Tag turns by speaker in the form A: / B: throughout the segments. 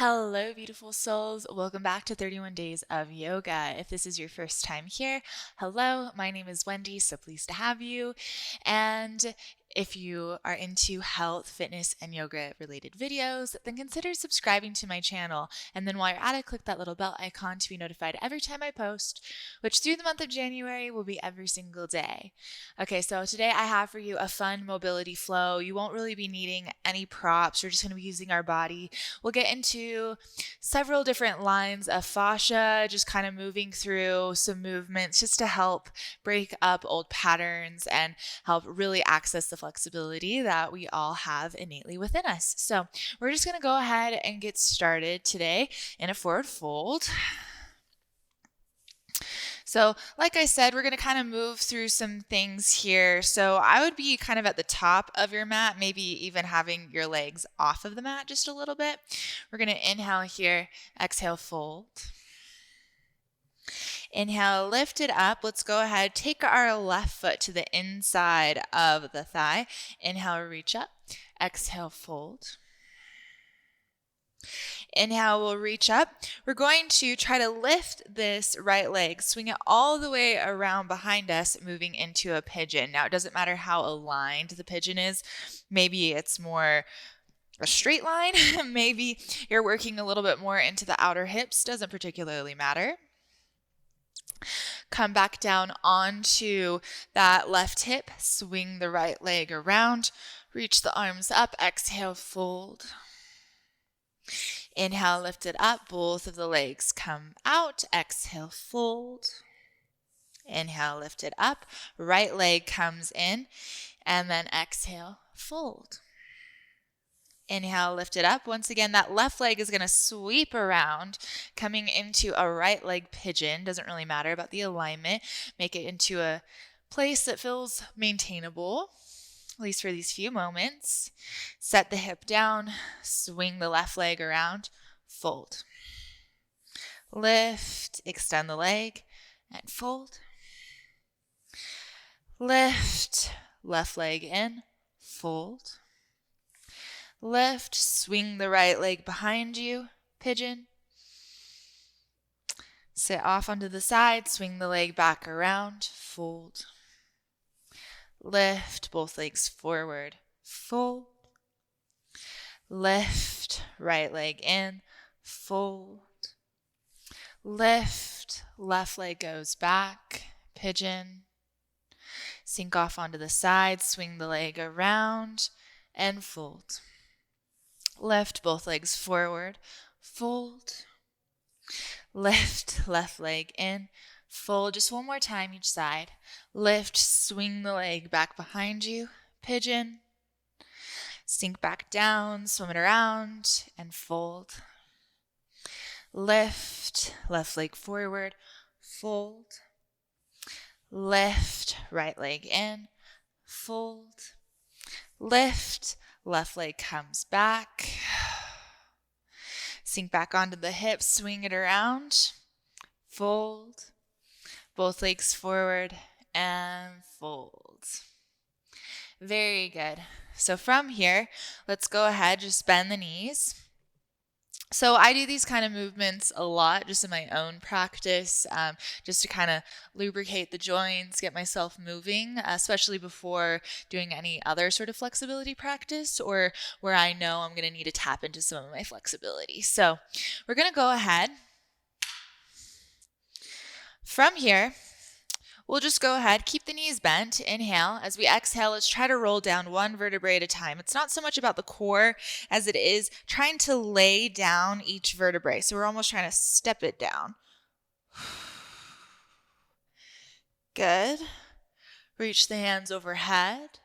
A: Hello, beautiful souls. Welcome back to 31 Days of Yoga. If this is your first time here, hello, my name is Wendy, so pleased to have you. And if you are into health, fitness, and yoga related videos, then consider subscribing to my channel. And then while you're at it, click that little bell icon to be notified every time I post, which through the month of January will be every single day. Okay, so today I have for you a fun mobility flow. You won't really be needing any props. We're just going to be using our body. We'll get into several different lines of fascia, just kind of moving through some movements just to help break up old patterns and help really access the flexibility that we all have innately within us. So we're just going to go ahead and get started today in a forward fold. So like I said, we're going to kind of move through some things here. So I would be kind of at the top of your mat, maybe even having your legs off of the mat just a little bit. We're going to inhale here, exhale, fold. Inhale, lift it up. Let's go ahead, take our left foot to the inside of the thigh. Inhale, reach up. Exhale, fold. Inhale, we'll reach up. We're going to try to lift this right leg, swing it all the way around behind us, moving into a pigeon. Now, it doesn't matter how aligned the pigeon is. Maybe it's more a straight line. Maybe you're working a little bit more into the outer hips. Doesn't particularly matter. Come back down onto that left hip. Swing the right leg around. Reach the arms up. Exhale, fold. Inhale, lift it up. Both of the legs come out. Exhale, fold. Inhale, lift it up. Right leg comes in. And then exhale, fold. Inhale, lift it up. Once again, that left leg is going to sweep around, coming into a right leg pigeon. Doesn't really matter about the alignment. Make it into a place that feels maintainable, at least for these few moments. Set the hip down, swing the left leg around, fold. Lift, extend the leg, and fold. Lift, left leg in, fold. Lift, swing the right leg behind you, pigeon. Sit off onto the side, swing the leg back around, fold. Lift, both legs forward, fold. Lift, right leg in, fold. Lift, left leg goes back, pigeon. Sink off onto the side, swing the leg around, and fold. Lift, both legs forward, fold. Lift, left leg in, fold. Just one more time each side. Lift, swing the leg back behind you, pigeon. Sink back down, swim it around, and fold. Lift, left leg forward, fold. Lift, right leg in, fold. Lift, left leg comes back. Sink back onto the hips, swing it around, fold. Both legs forward and fold. Very good. So from here, let's go ahead, just bend the knees. So I do these kind of movements a lot just in my own practice, just to kind of lubricate the joints, get myself moving, especially before doing any other sort of flexibility practice or where I know I'm going to need to tap into some of my flexibility. So we're going to go ahead. From here, we'll just go ahead, keep the knees bent, inhale. As we exhale, let's try to roll down one vertebrae at a time. It's not so much about the core as it is trying to lay down each vertebrae. So we're almost trying to step it down. Good. Reach the hands overhead.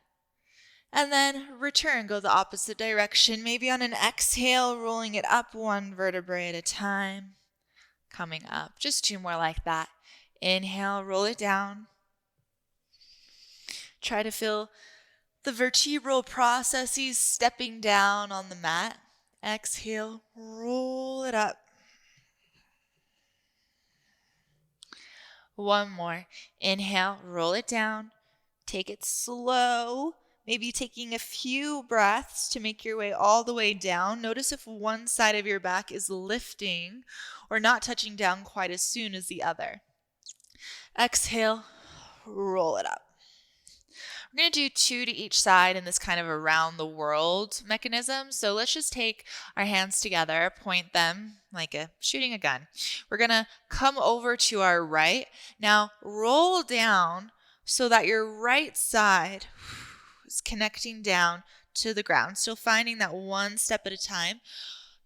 A: And then return, go the opposite direction. Maybe on an exhale, rolling it up one vertebrae at a time. Coming up. Just two more like that. Inhale, roll it down. Try to feel the vertebral processes stepping down on the mat. Exhale, roll it up. One more. Inhale, roll it down. Take it slow. maybe taking a few breaths to make your way all the way down. Notice if one side of your back is lifting or not touching down quite as soon as the other. Exhale, roll it up. We're going to do 2 to each side in this kind of around the world mechanism. So let's just take our hands together, point them like shooting a gun. We're going to come over to our right. Now roll down so that your right side is connecting down to the ground. Still finding that one step at a time.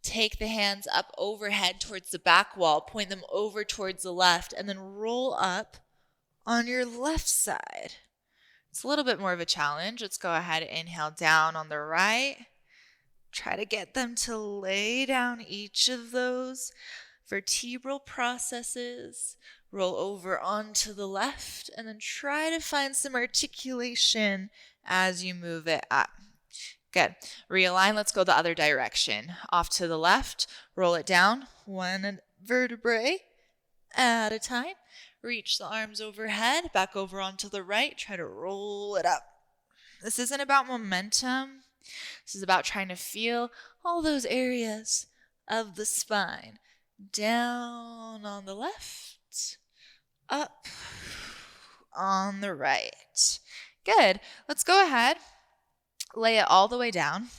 A: Take the hands up overhead towards the back wall, point them over towards the left, and then roll up on your left side. It's a little bit more of a challenge. Let's go ahead and inhale down on the right. Try to get them to lay down each of those vertebral processes. Roll over onto the left and then try to find some articulation as you move it up. Good. Realign. Let's go the other direction. Off to the left. Roll it down. One vertebrae at a time. Reach the arms overhead, back over onto the right. Try to roll it up. This isn't about momentum. This is about trying to feel all those areas of the spine. Down on the left, up on the right. Good. Let's go ahead. Lay it all the way down.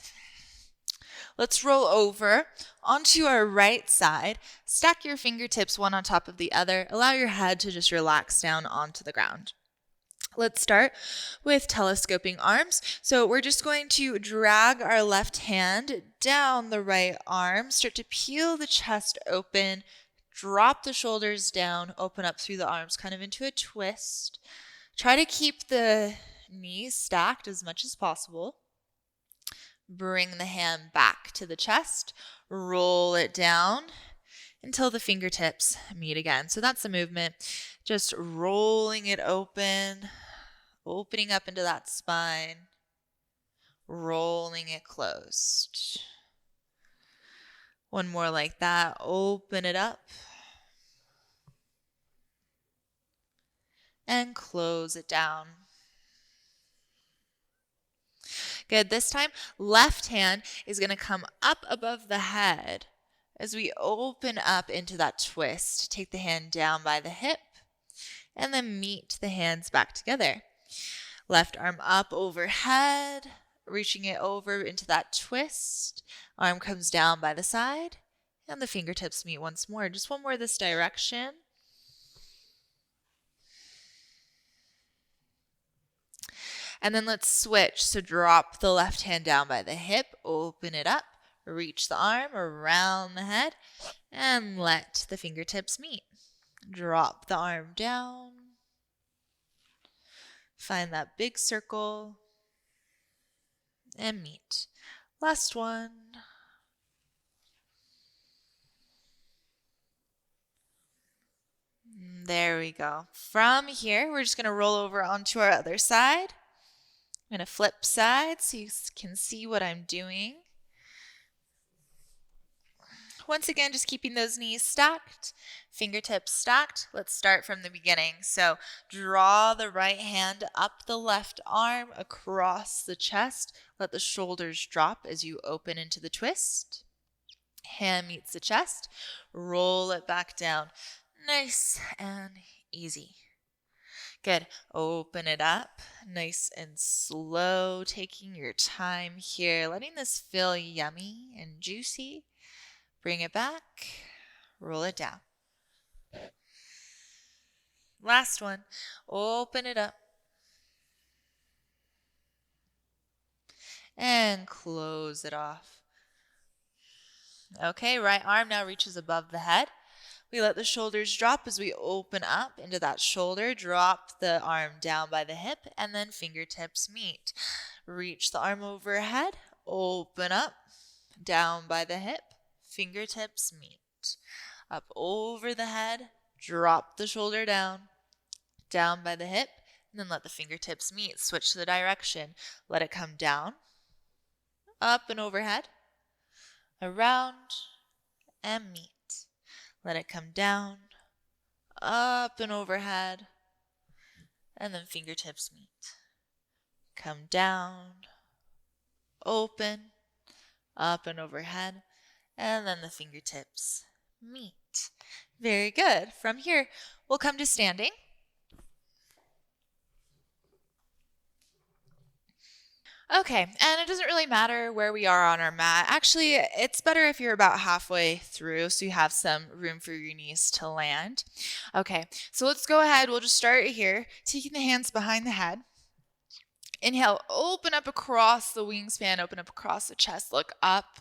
A: Let's roll over onto our right side. Stack your fingertips one on top of the other. Allow your head to just relax down onto the ground. Let's start with telescoping arms. So we're just going to drag our left hand down the right arm, start to peel the chest open, drop the shoulders down, open up through the arms, kind of into a twist. Try to keep the knees stacked as much as possible. Bring the hand back to the chest, roll it down until the fingertips meet again. So that's the movement, just rolling it open, opening up into that spine, rolling it closed. One more like that, open it up, and close it down. Good. This time, left hand is going to come up above the head as we open up into that twist. Take the hand down by the hip and then meet the hands back together. Left arm up overhead, reaching it over into that twist. Arm comes down by the side and the fingertips meet once more. Just one more this direction. And then let's switch. So drop the left hand down by the hip, open it up, reach the arm around the head, and let the fingertips meet. Drop the arm down. Find that big circle and meet. Last one. There we go. From here, we're just going to roll over onto our other side. I'm going to flip sides so you can see what I'm doing. Once again, just keeping those knees stacked, fingertips stacked. Let's start from the beginning. So draw the right hand up the left arm across the chest. Let the shoulders drop as you open into the twist. Hand meets the chest. Roll it back down. Nice and easy. Good. Open it up. Nice and slow. Taking your time here. Letting this feel yummy and juicy. Bring it back. Roll it down. Last one. Open it up. And close it off. Okay, right arm now reaches above the head. We let the shoulders drop as we open up into that shoulder. Drop the arm down by the hip and then fingertips meet. Reach the arm overhead. Open up. Down by the hip. Fingertips meet. Up over the head. Drop the shoulder down. Down by the hip. And then let the fingertips meet. Switch to the direction. Let it come down. Up and overhead. Around and meet. Let it come down, up and overhead, and then fingertips meet. come down, open, up and overhead, and then the fingertips meet. Very good. From here, we'll come to standing. Okay, and it doesn't really matter where we are on our mat. Actually, it's better if you're about halfway through so you have some room for your knees to land. Okay, so let's go ahead. We'll just start here, taking the hands behind the head. Inhale, open up across the wingspan, open up across the chest, look up.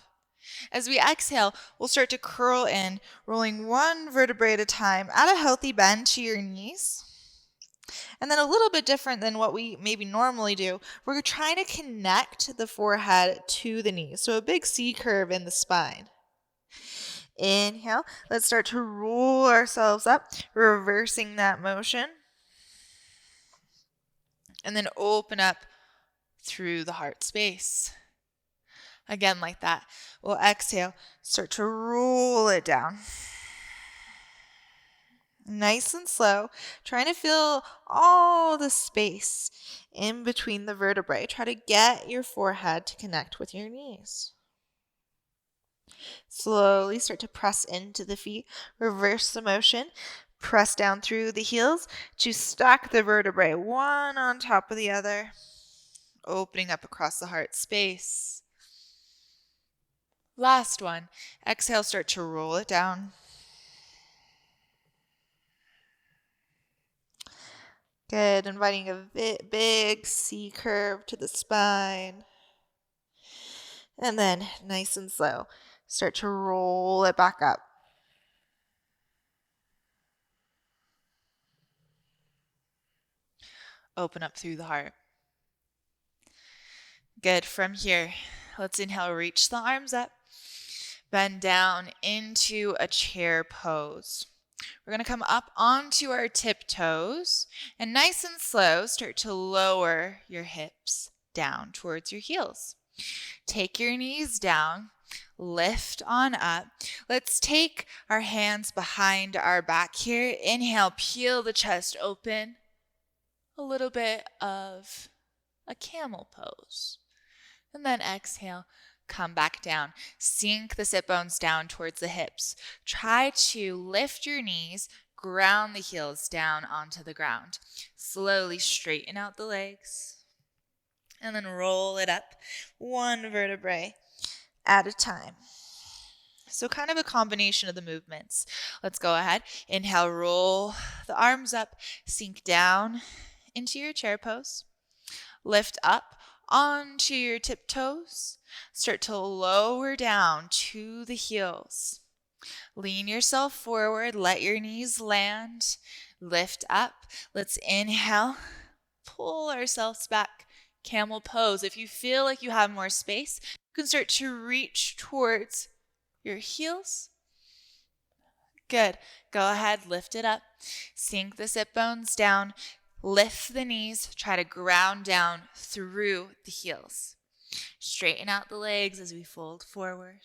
A: As we exhale, we'll start to curl in, rolling one vertebrae at a time at a healthy bend to your knees. And then a little bit different than what we maybe normally do, we're trying to connect the forehead to the knees. So a big C curve in the spine. Inhale, let's start to roll ourselves up, reversing that motion. And then open up through the heart space. Again, like that. We'll exhale, start to roll it down. Nice and slow, trying to feel all the space in between the vertebrae. Try to get your forehead to connect with your knees. Slowly start to press into the feet, reverse the motion, press down through the heels to stack the vertebrae one on top of the other, opening up across the heart space. Last one. Exhale, start to roll it down. Good. Inviting a big C curve to the spine. And then nice and slow, start to roll it back up. Open up through the heart. Good. From here, let's inhale, reach the arms up. Bend down into a chair pose. We're going to come up onto our tiptoes and nice and slow start to lower your hips down towards your heels. Take your knees down, lift on up. Let's take our hands behind our back here. Inhale, peel the chest open. A little bit of a camel pose. And then exhale. Come back down. Sink the sit bones down towards the hips. Try to lift your knees, ground the heels down onto the ground. Slowly straighten out the legs. And then roll it up one vertebrae at a time. So kind of a combination of the movements. Let's go ahead. Inhale, roll the arms up. Sink down into your chair pose. Lift up onto your tiptoes. Start to lower down to the heels. Lean yourself forward. Let your knees land. Lift up. Let's inhale. Pull ourselves back. Camel pose. If you feel like you have more space, you can start to reach towards your heels. Good. Go ahead. Lift it up. Sink the sit bones down. Lift the knees, try to ground down through the heels. Straighten out the legs as we fold forward.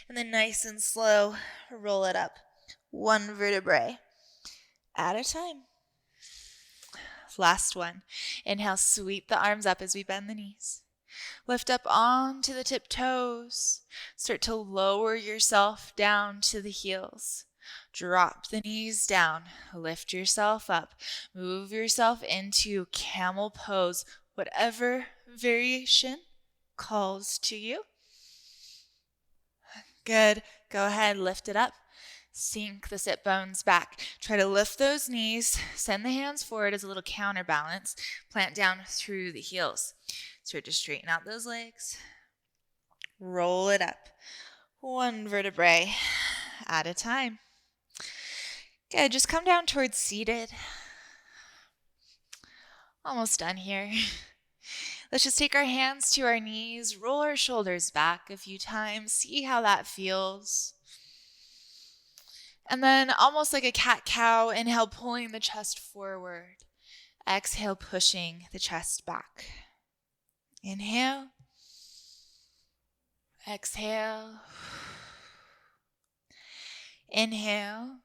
A: And then nice and slow, roll it up. One vertebrae at a time. Last one. Inhale, sweep the arms up as we bend the knees. Lift up onto the tiptoes. Start to lower yourself down to the heels. Drop the knees down, lift yourself up, move yourself into camel pose, whatever variation calls to you. Good. Go ahead, lift it up. Sink the sit bones back. Try to lift those knees, send the hands forward as a little counterbalance, plant down through the heels. Start to straighten out those legs. Roll it up, one vertebrae at a time. Good, just come down towards seated. Almost done here. Let's just take our hands to our knees, roll our shoulders back a few times, see how that feels. And then almost like a cat-cow, inhale, pulling the chest forward. Exhale, pushing the chest back. Inhale. Exhale. Inhale.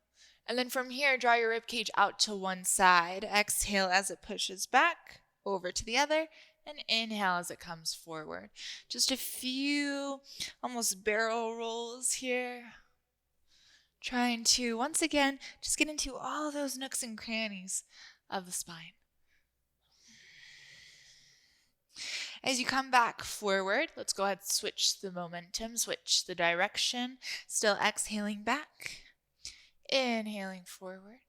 A: And then from here, draw your ribcage out to one side. Exhale as it pushes back, over to the other, and inhale as it comes forward. Just a few almost barrel rolls here. Trying to, once again, just get into all those nooks and crannies of the spine. As you come back forward, let's go ahead and switch the momentum, switch the direction. Still exhaling back, inhaling forward.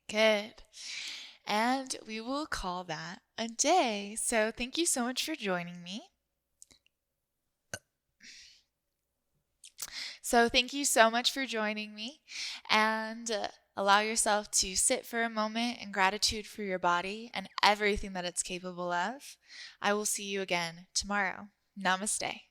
A: Good. And we will call that a day. So thank you so much for joining me. And allow yourself to sit for a moment in gratitude for your body and everything that it's capable of. I will see you again tomorrow. Namaste.